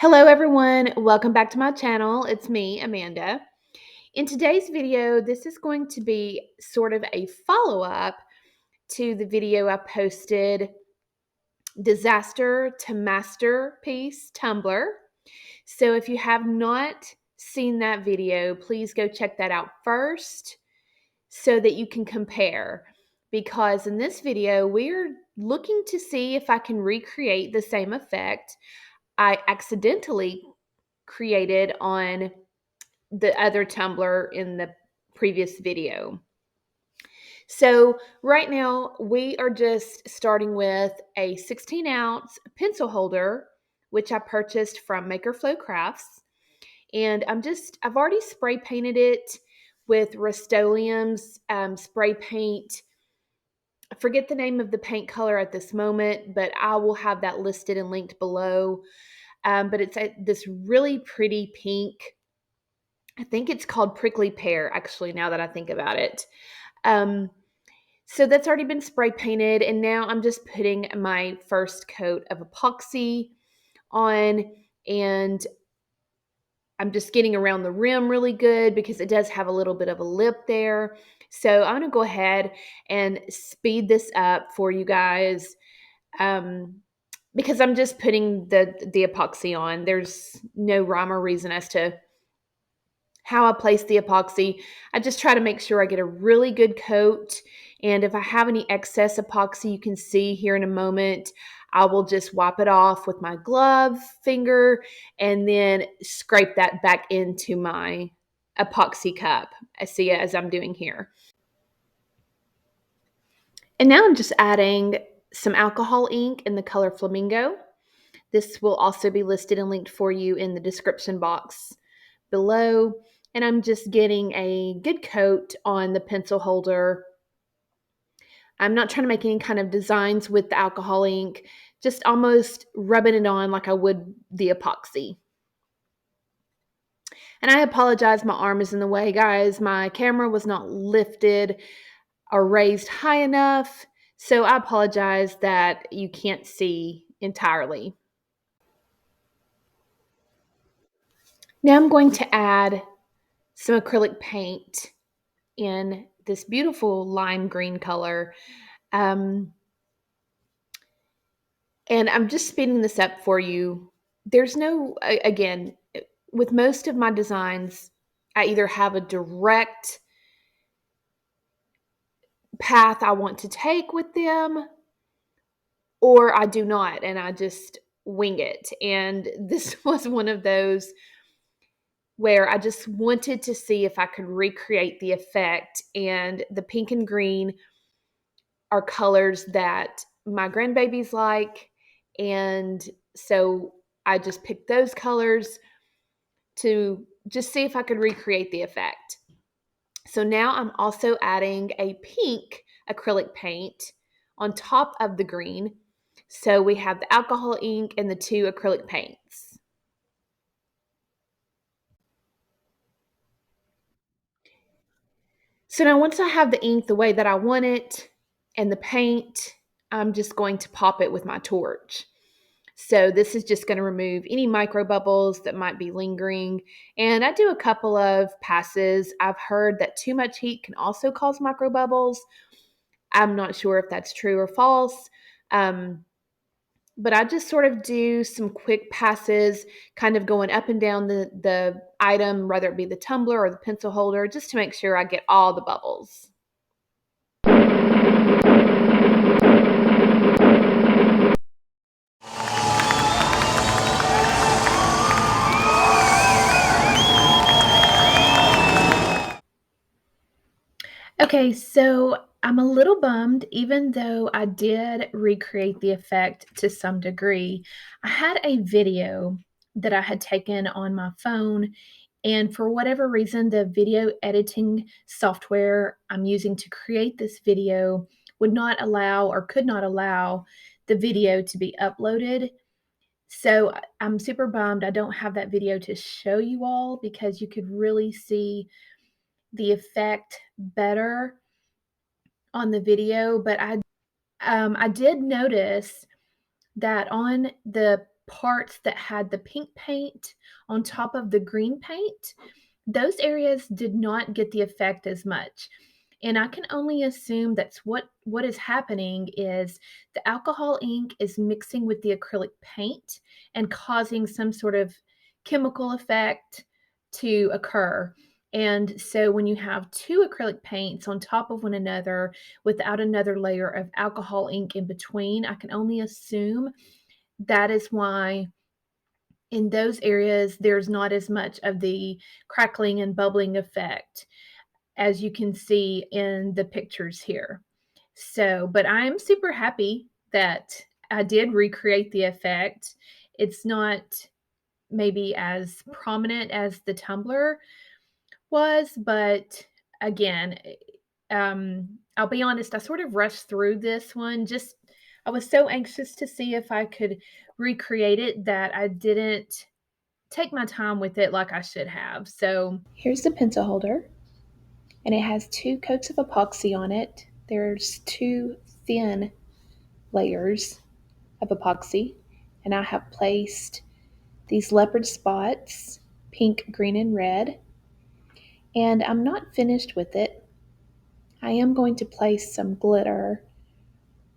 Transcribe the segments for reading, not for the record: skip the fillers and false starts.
Hello everyone, welcome back to my channel. It's me, Amanda. In today's video, this is going to be sort of a follow-up to the video I posted, Disaster to Master-Piece Tumbler. So if you have not seen that video, please go check that out first so that you can compare. Because in this video, we're looking to see if I can recreate the same effect I accidentally created on the other tumbler in the previous video. So right now we are just starting with a 16-ounce pencil holder, which I purchased from Maker Flow Crafts. And I've already spray painted it with Rust-Oleum's spray paint. I forget the name of the paint color at this moment, but I will have that listed and linked below. But it's this really pretty pink. I think it's called Prickly Pear, actually, now that I think about it. So that's already been spray painted, and now I'm just putting my first coat of epoxy on, and I'm just getting around the rim really good because it does have a little bit of a lip there. So I'm going to go ahead and speed this up for you guys. Because I'm just putting the epoxy on. There's no rhyme or reason as to how I place the epoxy. I just try to make sure I get a really good coat. And if I have any excess epoxy, you can see here in a moment, I will just wipe it off with my glove finger and then scrape that back into my epoxy cup. I see it as I'm doing here. And now I'm just adding some alcohol ink in the color Flamingo. This will also be listed and linked for you in the description box below. And I'm just getting a good coat on the pencil holder. I'm not trying to make any kind of designs with the alcohol ink, just almost rubbing it on like I would the epoxy. And I apologize, my arm is in the way, guys. My camera was not lifted or raised high enough, so I apologize that you can't see entirely. Now I'm going to add some acrylic paint in this beautiful lime green color. And I'm just speeding this up for you. There's no, again, with most of my designs, I either have a direct path I want to take with them or I do not, and I just wing it. And this was one of those where I just wanted to see if I could recreate the effect. And the pink and green are colors that my grandbabies like. And so I just picked those colors to just see if I could recreate the effect. So now I'm also adding a pink acrylic paint on top of the green. So we have the alcohol ink and the two acrylic paints. So now once I have the ink the way that I want it and the paint, I'm just going to pop it with my torch. So this is just going to remove any micro bubbles that might be lingering. And I do a couple of passes. I've heard that too much heat can also cause micro bubbles. I'm not sure if that's true or false. But I just sort of do some quick passes, kind of going up and down the item, whether it be the tumbler or the pencil holder, just to make sure I get all the bubbles. Okay, so I'm a little bummed, even though I did recreate the effect to some degree. I had a video that I had taken on my phone, and for whatever reason, the video editing software I'm using to create this video would not allow or could not allow the video to be uploaded. So I'm super bummed I don't have that video to show you all because you could really see the effect better on the video, but I did notice that on the parts that had the pink paint on top of the green paint, those areas did not get the effect as much. And I can only assume that's what is happening is the alcohol ink is mixing with the acrylic paint and causing some sort of chemical effect to occur. And so when you have two acrylic paints on top of one another without another layer of alcohol ink in between, I can only assume that is why in those areas there's not as much of the crackling and bubbling effect as you can see in the pictures here. So, but I'm super happy that I did recreate the effect. It's not maybe as prominent as the tumbler was, but again, I'll be honest, I sort of rushed through this one. Just I was so anxious to see if I could recreate it that I didn't take my time with it like I should have. So here's the pencil holder, and it has 2 coats of epoxy on it. There's 2 thin layers of epoxy, and I have placed these leopard spots, pink, green, and red. And I'm not finished with it. I am going to place some glitter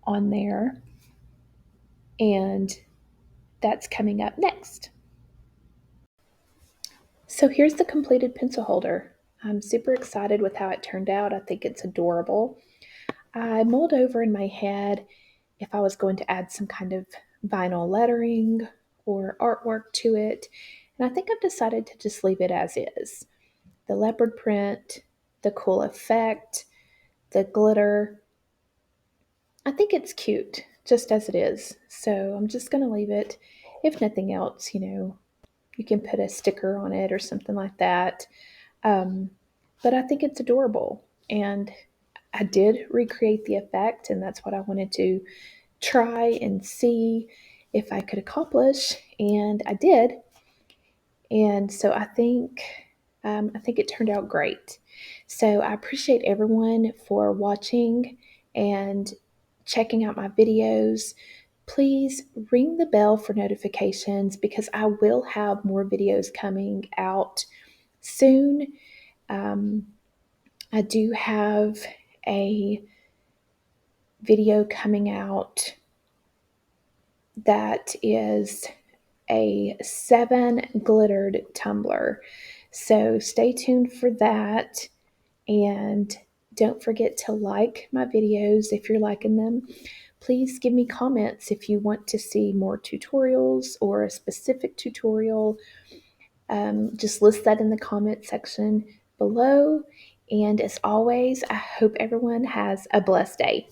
on there, and that's coming up next. So here's the completed pencil holder. I'm super excited with how it turned out. I think it's adorable. I mulled over in my head if I was going to add some kind of vinyl lettering or artwork to it, and I think I've decided to just leave it as is. The leopard print, the cool effect, the glitter. I think it's cute just as it is, so I'm just going to leave it. If nothing else, you can put a sticker on it or something like that. But I think it's adorable, and I did recreate the effect, and that's what I wanted to try and see if I could accomplish, and I did. And so I think it turned out great. So I appreciate everyone for watching and checking out my videos. Please ring the bell for notifications because I will have more videos coming out soon. I do have a video coming out that is a 7 glittered tumbler. So stay tuned for that, and don't forget to like my videos if you're liking them. Please give me comments if you want to see more tutorials or a specific tutorial. Just list that in the comment section below. And as always, I hope everyone has a blessed day.